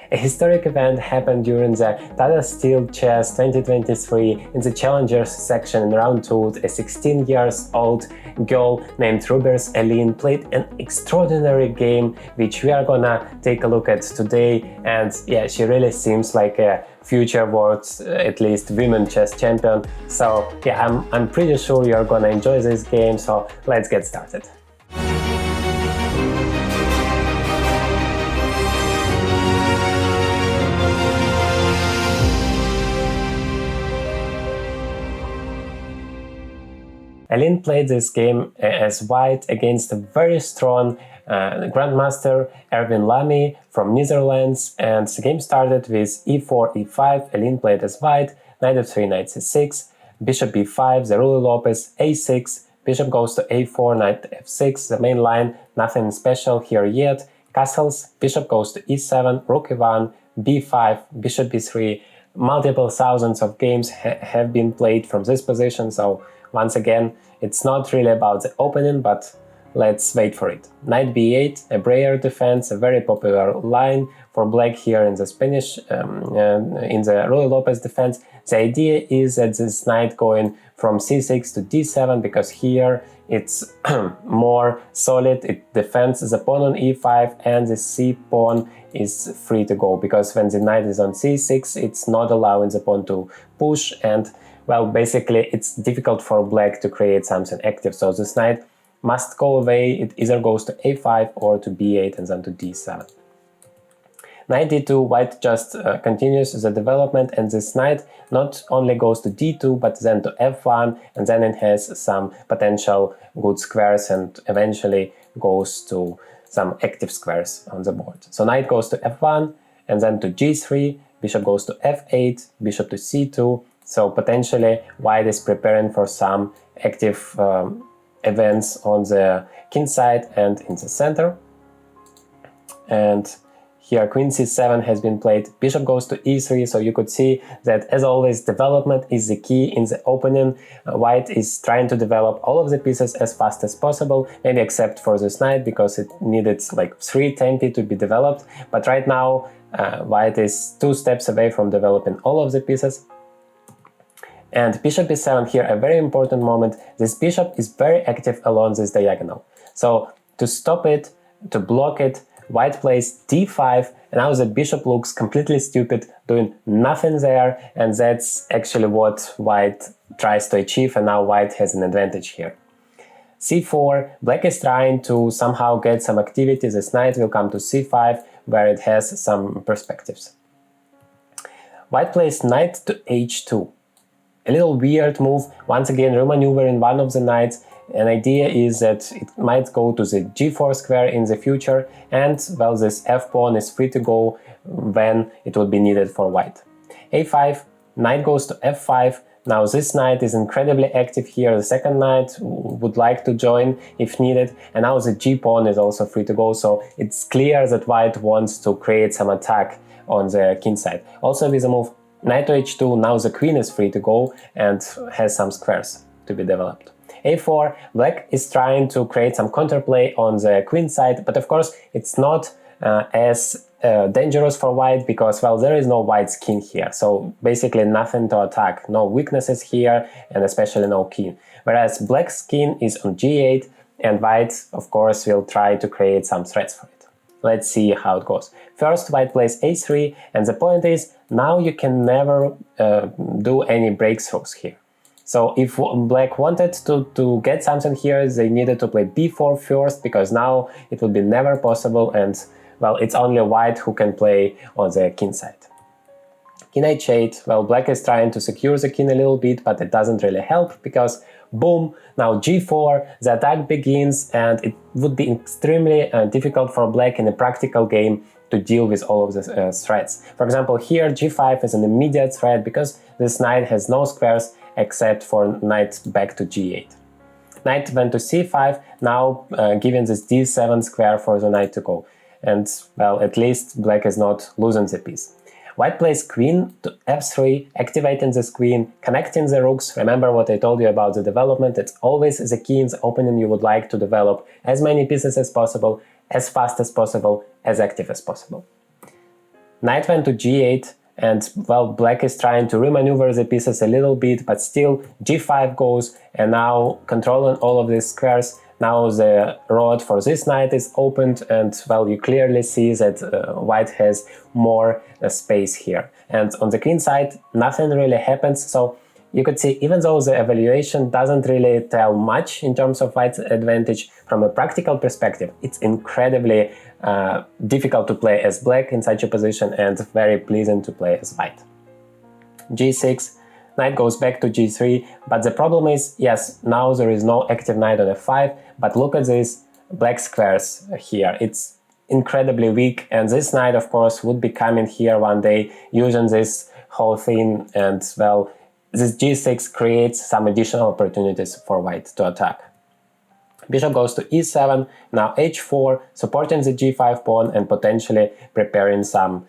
A historic event happened during the Tata Steel Chess 2023 in the Challengers section in round 2. A 16-year-old girl named Roebers, Eline, played an extraordinary game which we are gonna take a look at today, and yeah, she really seems like a future world, at least women chess champion. So yeah, I'm pretty sure you're gonna enjoy this game, so let's get started. Eline played this game as white against a very strong grandmaster Erwin L'Ami from Netherlands, and the game started with e4, e5. Eline played as white, knight f3, knight c6, bishop b5, the ruler Lopez, a6, bishop goes to a4, knight f6, the main line, nothing special here yet, castles, bishop goes to e7, rook e1, b5, bishop b3. Multiple thousands of games have been played from this position, so once again, it's not really about the opening, but let's wait for it. Knight b8, a Breyer defense, a very popular line for black here in the Spanish, in the Ruy Lopez defense. The idea is that this knight going from c6 to d7, because here it's more solid, it defends the pawn on e5, and the c pawn is free to go, because when the knight is on c6, it's not allowing the pawn to push, and well, basically it's difficult for black to create something active, so this knight must go away. It either goes to a5 or to b8 and then to d7. Knight d2, white just continues the development, and this knight not only goes to d2 but then to f1, and then it has some potential good squares and eventually goes to some active squares on the board. So knight goes to f1 and then to g3, bishop goes to f8, bishop to c2. So potentially white is preparing for some active events on the king side and in the center. And here queen c7 has been played, bishop goes to e3, so you could see that as always development is the key in the opening. White is trying to develop all of the pieces as fast as possible, maybe except for this knight because it needed like 3 tempi to be developed, but right now white is 2 steps away from developing all of the pieces. And bishop b7 here, a very important moment. This bishop is very active along this diagonal. So to stop it, to block it, white plays d5, and now the bishop looks completely stupid, doing nothing there, and that's actually what white tries to achieve, and now white has an advantage here. c4, black is trying to somehow get some activity. This knight will come to c5, where it has some perspectives. White plays knight to h2. A little weird move, once again remaneuvering one of the knights. An idea is that it might go to the g4 square in the future, and well, this f-pawn is free to go when it would be needed for white. a5, knight goes to f5. Now this knight is incredibly active here, the second knight would like to join if needed, and now the g-pawn is also free to go, so it's clear that white wants to create some attack on the king side. Also with the move knight to h2, now the queen is free to go and has some squares to be developed. a4, black is trying to create some counterplay on the queen side, but of course it's not as dangerous for white because, well, there is no white's king here, so basically nothing to attack, no weaknesses here, and especially no king. Whereas black's king is on g8, and white, of course, will try to create some threats for it. Let's see how it goes. First, white plays a3, and the point is, now you can never do any breakthroughs here. So if black wanted to get something here, they needed to play b4 first, because now it would be never possible, and well, it's only white who can play on the king side. King h8, well, black is trying to secure the king a little bit, but it doesn't really help, because boom, now g4, the attack begins, and it would be extremely difficult for black in a practical game to deal with all of the threats. For example, here g5 is an immediate threat because this knight has no squares except for knight back to g8. Knight went to c5, now giving this d7 square for the knight to go. And, well, at least black is not losing the piece. White plays queen to f3, activating this queen, connecting the rooks. Remember what I told you about the development, it's always the key in the opening. You would like to develop as many pieces as possible, as fast as possible, as active as possible. Knight went to g8, and well, black is trying to remaneuver the pieces a little bit, but still g5 goes, and now controlling all of these squares. Now the road for this knight is opened, and well, you clearly see that white has more space here. And on the queen side, nothing really happens, so you could see, even though the evaluation doesn't really tell much in terms of white's advantage, from a practical perspective, it's incredibly difficult to play as black in such a position and very pleasant to play as white. g6, knight goes back to g3, but the problem is, yes, now there is no active knight on f5, but look at these black squares here. It's incredibly weak, and this knight, of course, would be coming here one day using this whole thing, and well, this g6 creates some additional opportunities for white to attack. Bishop goes to e7, now h4, supporting the g5 pawn and potentially preparing some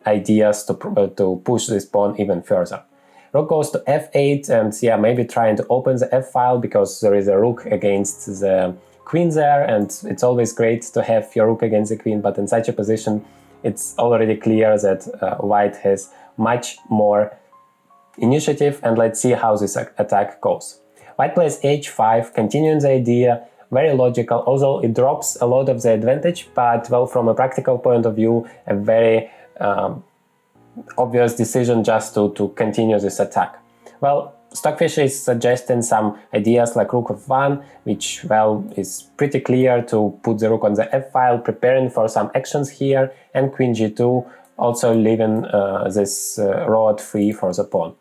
ideas to push this pawn even further. Rook goes to f8, and yeah, maybe trying to open the f-file because there is a rook against the queen there, and it's always great to have your rook against the queen, but in such a position it's already clear that white has much more initiative, and let's see how this attack goes. White plays h5, continuing the idea, very logical, although it drops a lot of the advantage, but well, from a practical point of view, a very obvious decision just to continue this attack. Well, Stockfish is suggesting some ideas like rook f1, which, well, is pretty clear to put the rook on the f-file, preparing for some actions here, and queen g2, also leaving this road free for the pawn.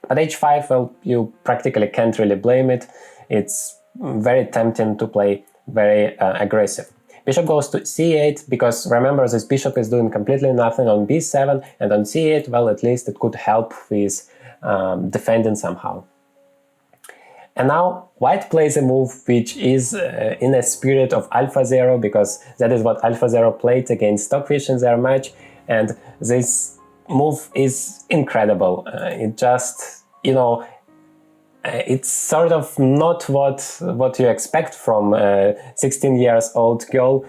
But h5, well, you practically can't really blame it. It's very tempting to play very aggressive. Bishop goes to c8, because remember, this bishop is doing completely nothing on b7, and on c8, well, at least it could help with defending somehow. And now white plays a move which is in a spirit of AlphaZero, because that is what AlphaZero played against Stockfish in their match, and this move is incredible. It just, you know, it's sort of not what you expect from a 16-year-old girl.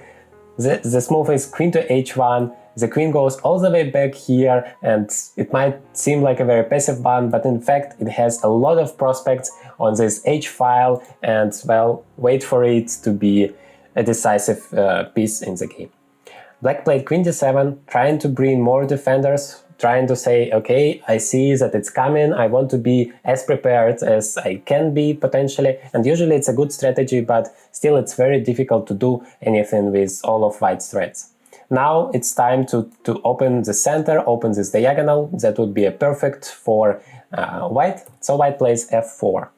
This move is queen to h1, the queen goes all the way back here, and it might seem like a very passive one, but in fact it has a lot of prospects on this h-file, and well, wait for it to be a decisive piece in the game. Black played queen d7, trying to bring more defenders, trying to say, okay, I see that it's coming, I want to be as prepared as I can be potentially, and usually it's a good strategy, but still it's very difficult to do anything with all of white's threats. Now it's time to open the center, open this diagonal. That would be a perfect for white, so white plays f4.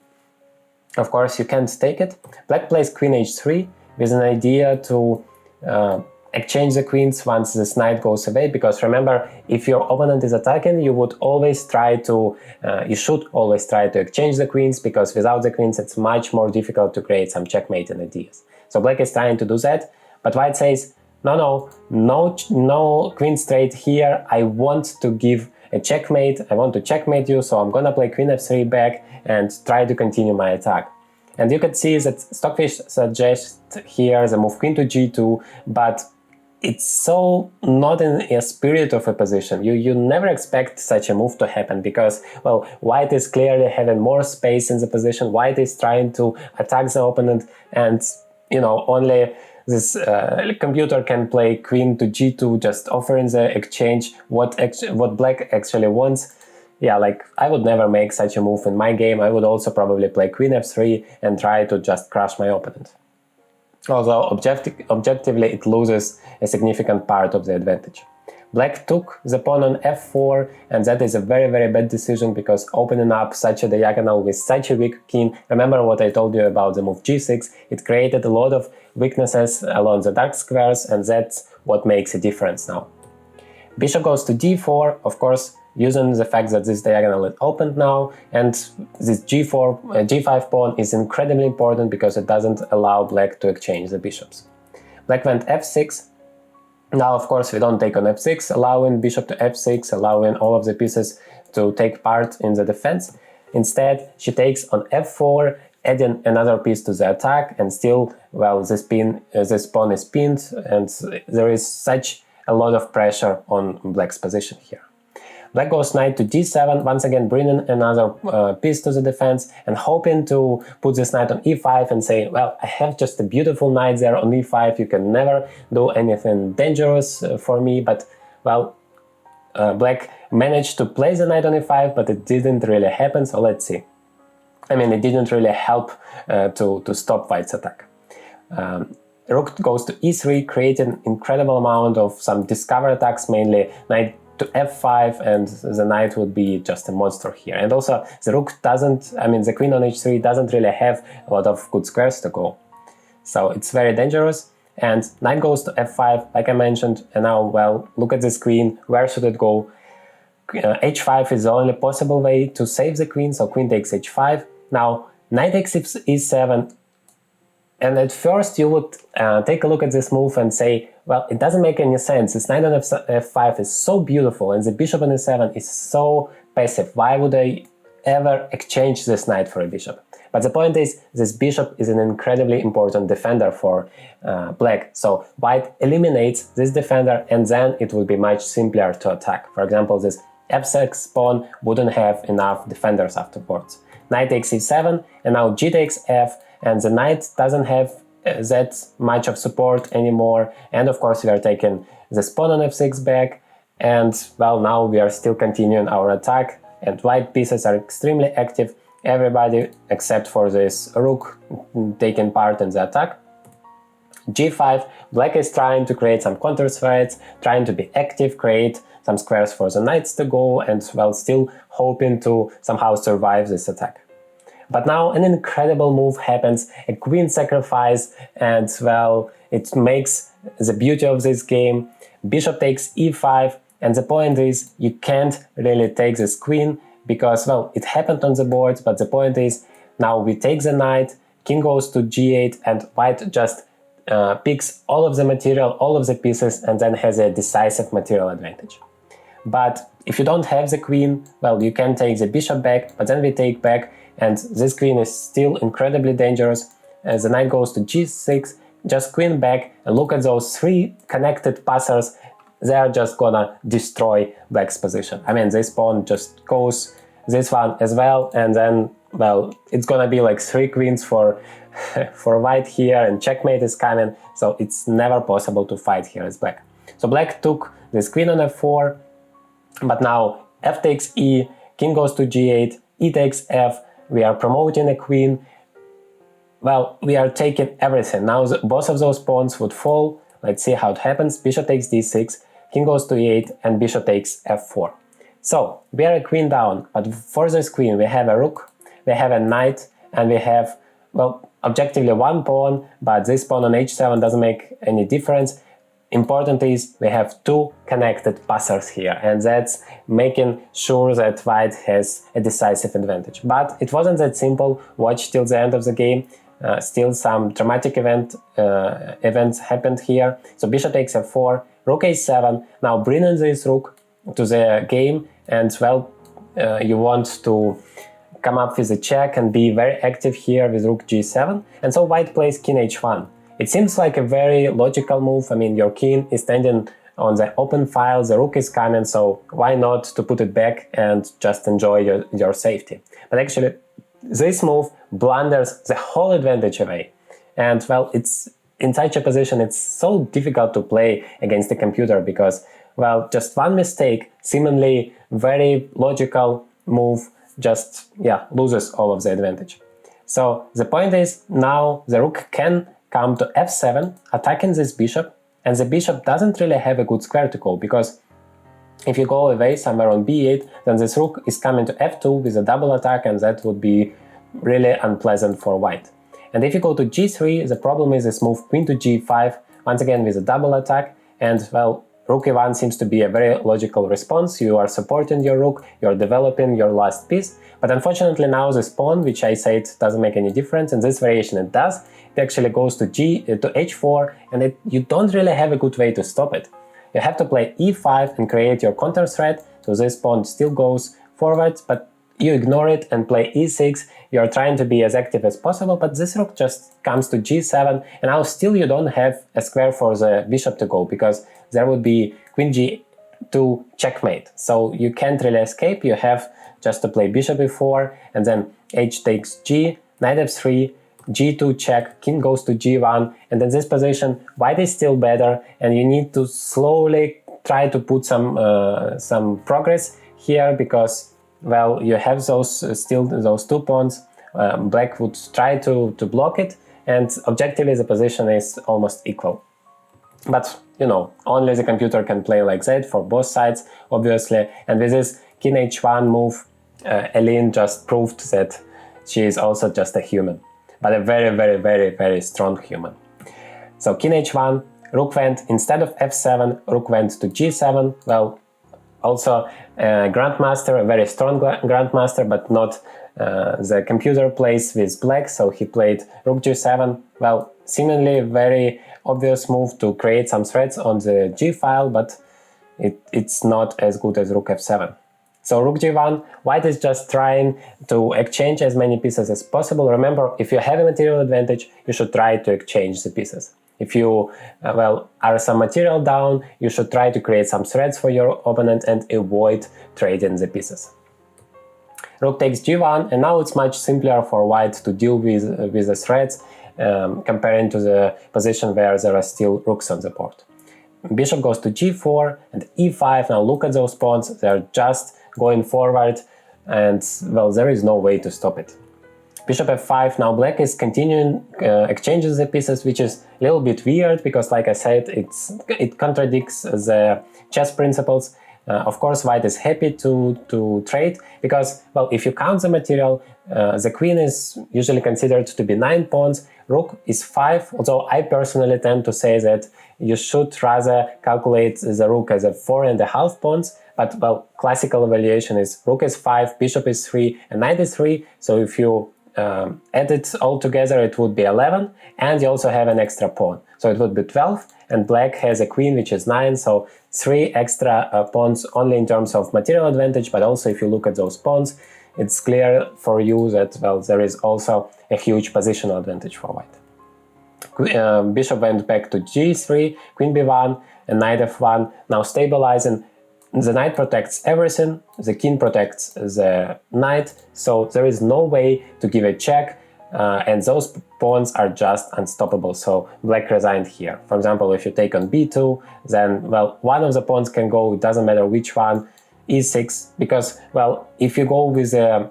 Of course, you can't take it. Black plays queen h3 with an idea to exchange the queens once this knight goes away, because remember, if your opponent is attacking, you would always try to, you should always try to exchange the queens, because without the queens it's much more difficult to create some checkmating ideas. So black is trying to do that, but white says, no queen straight here, I want to give a checkmate, I want to checkmate you, so I'm gonna play queen f3 back and try to continue my attack. And you can see that Stockfish suggests here the move queen to g2, but it's so not in a spirit of a position. You never expect such a move to happen, because, well, white is clearly having more space in the position, white is trying to attack the opponent, and, you know, only this computer can play queen to g2, just offering the exchange what black actually wants. Yeah, like, I would never make such a move in my game. I would also probably play queen f3 and try to just crush my opponent. Although objectively it loses a significant part of the advantage. Black took the pawn on f4, and that is a very, very bad decision, because opening up such a diagonal with such a weak king, remember what I told you about the move g6, it created a lot of weaknesses along the dark squares, and that's what makes a difference now. Bishop goes to d4, of course, using the fact that this diagonal is opened now, and this g5 pawn is incredibly important because it doesn't allow black to exchange the bishops. Black went f6. Now, of course, we don't take on f6, allowing bishop to f6, allowing all of the pieces to take part in the defense. Instead, she takes on f4, adding another piece to the attack, and still, well, this pawn is pinned, and there is such a lot of pressure on black's position here. Black goes knight to d7, once again bringing another piece to the defense and hoping to put this knight on e5 and say, well, I have just a beautiful knight there on e5, you can never do anything dangerous for me, but, well, black managed to play the knight on e5, but it didn't really happen, so let's see. I mean, it didn't really help to stop white's attack. Rook goes to e3, creating an incredible amount of some discover attacks, mainly knight to f5, and the knight would be just a monster here. And also the rook doesn't, I mean the queen on h3 doesn't really have a lot of good squares to go. So it's very dangerous, and knight goes to f5, like I mentioned, and now, well, look at this queen, where should it go? h5 is the only possible way to save the queen, so queen takes h5. Now knight takes e7, and at first you would take a look at this move and say, well, it doesn't make any sense, this knight on f5 is so beautiful and the bishop on e7 is so passive, why would I ever exchange this knight for a bishop? But the point is, this bishop is an incredibly important defender for black, so white eliminates this defender and then it would be much simpler to attack. For example, this f6 pawn wouldn't have enough defenders afterwards. Knight takes e7 and now g takes f, and the knight doesn't have that much of support anymore, and of course we are taking this pawn on f6 back, and well, now we are still continuing our attack, and white pieces are extremely active, everybody except for this rook taking part in the attack. g5, black is trying to create some counter threats, trying to be active, create some squares for the knights to go, and well, still hoping to somehow survive this attack. But now an incredible move happens, a queen sacrifice, and well, it makes the beauty of this game. Bishop takes e5, and the point is, you can't really take this queen because, well, it happened on the board, but the point is, now we take the knight, king goes to g8, and white just picks all of the material, all of the pieces, and then has a decisive material advantage. But if you don't have the queen, well, you can take the bishop back, but then we take back, and this queen is still incredibly dangerous. As the knight goes to g6, just queen back, and look at those three connected passers, they are just gonna destroy black's position. I mean, this pawn just goes, this one as well, and then, well, it's gonna be like three queens for white here, and checkmate is coming, so it's never possible to fight here as black. So black took this queen on f4, but now f takes e, king goes to g8, e takes f, we are promoting a queen, well, we are taking everything. Now both of those pawns would fall, let's see how it happens, bishop takes d6, king goes to e8, and bishop takes f4. So, we are a queen down, but for this queen we have a rook, we have a knight, and we have, well, objectively one pawn, but this pawn on h7 doesn't make any difference. Important is we have two connected passers here, and that's making sure that white has a decisive advantage. But it wasn't that simple. Watch till the end of the game. Still some dramatic events happened here. So bishop takes f4, rook a7, now bringing this rook to the game, and well, you want to come up with a check and be very active here with rook g7, and so white plays king h1. It seems like a very logical move. I mean, your king is standing on the open file, the rook is coming, so why not to put it back and just enjoy your safety. But actually, this move blunders the whole advantage away. And well, it's in such a position, it's so difficult to play against the computer because, well, just one mistake, seemingly very logical move, just, yeah, loses all of the advantage. So the point is, now the rook can come to f7, attacking this bishop, and the bishop doesn't really have a good square to go, because if you go away somewhere on b8, then this rook is coming to f2 with a double attack, and that would be really unpleasant for white. And if you go to g3, the problem is this move queen to g5, once again with a double attack, and well, rook e1 seems to be a very logical response. You are supporting your rook, you're developing your last piece, but unfortunately now this pawn, which I said doesn't make any difference, in this variation it does, it actually goes to h4, and you don't really have a good way to stop it. You have to play e5 and create your counter threat, so this pawn still goes forward, but you ignore it and play e6, you're trying to be as active as possible, but this rook just comes to g7, and now still you don't have a square for the bishop to go, because there would be queen g2 checkmate. So you can't really escape, you have just to play bishop e4, and then h takes g, knight f3, g2 check, king goes to g1, and in this position white is still better, and you need to slowly try to put some progress here, because, well, you have still those 2 pawns. Black would try to block it, and objectively the position is almost equal. But, you know, only the computer can play like that for both sides, obviously, and with this king h1 move, Eline just proved that she is also just a human, but a very, very, very, very strong human. So king h1, rook went, instead of f7, rook went to g7. Well, also grandmaster, a very strong grandmaster, but not the computer plays with black, so he played rook g7. Well, seemingly very obvious move to create some threats on the g file, but it's not as good as rook f7. So rook g1, white is just trying to exchange as many pieces as possible. Remember, if you have a material advantage, you should try to exchange the pieces. If you, well, are some material down, you should try to create some threats for your opponent and avoid trading the pieces. Rook takes g1, and now it's much simpler for white to deal with the threats comparing to the position where there are still rooks on the board. Bishop goes to g4 and e5. Now look at those pawns, they're just going forward, and, well, there is no way to stop it. Bishop f5, now black is continuing exchanges the pieces, which is a little bit weird, because, like I said, it contradicts the chess principles. Of course, white is happy to trade, because, well, if you count the material, the queen is usually considered to be 9 pawns, rook is 5, although I personally tend to say that you should rather calculate the rook as a 4.5 pawns, but, well, classical evaluation is rook is 5, bishop is 3, and knight is 3, so if you add it all together, it would be 11, and you also have an extra pawn, so it would be 12, and black has a queen which is 9, so 3 extra pawns only in terms of material advantage, but also if you look at those pawns, it's clear for you that, well, there is also a huge positional advantage for white. Bishop went back to g3, queen b1, and knight f1, now stabilizing. The knight protects everything, the king protects the knight, so there is no way to give a check, and those pawns are just unstoppable, so black resigned here. For example, if you take on b2, then, well, one of the pawns can go, it doesn't matter which one, e6, because, well, if you go with the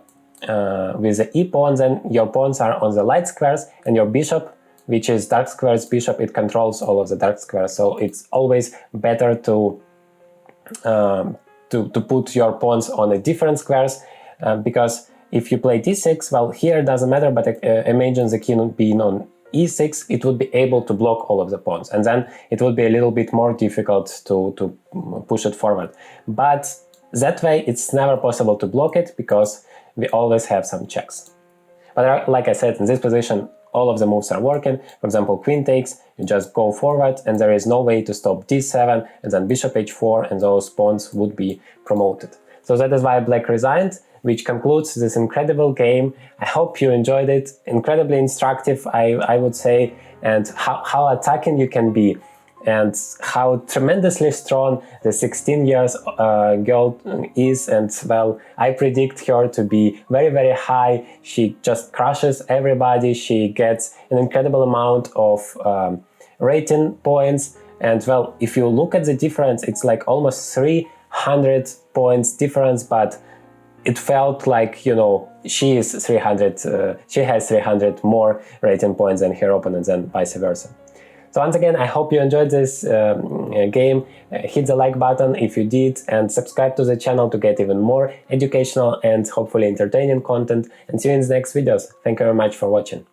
e pawn, then your pawns are on the light squares, and your bishop, which is dark squares bishop, it controls all of the dark squares, so it's always better to put your pawns on a different squares, because if you play d6, well, here it doesn't matter, but imagine the king being on e6, it would be able to block all of the pawns, and then it would be a little bit more difficult to push it forward. But that way it's never possible to block it, because we always have some checks. But like I said, in this position all of the moves are working. For example, queen takes, you just go forward, and there is no way to stop d7, and then bishop h4, and those pawns would be promoted. So that is why black resigned, which concludes this incredible game. I hope you enjoyed it. Incredibly instructive, I would say, and how attacking you can be, and how tremendously strong the 16 years girl is, and, well, I predict her to be very, very high. She just crushes everybody, she gets an incredible amount of rating points, and, well, if you look at the difference, it's like almost 300 points difference, but it felt like, you know, she has 300 more rating points than her opponents, and vice versa. So once again, I hope you enjoyed this game. Hit the like button if you did, and subscribe to the channel to get even more educational and hopefully entertaining content, and see you in the next videos. Thank you very much for watching.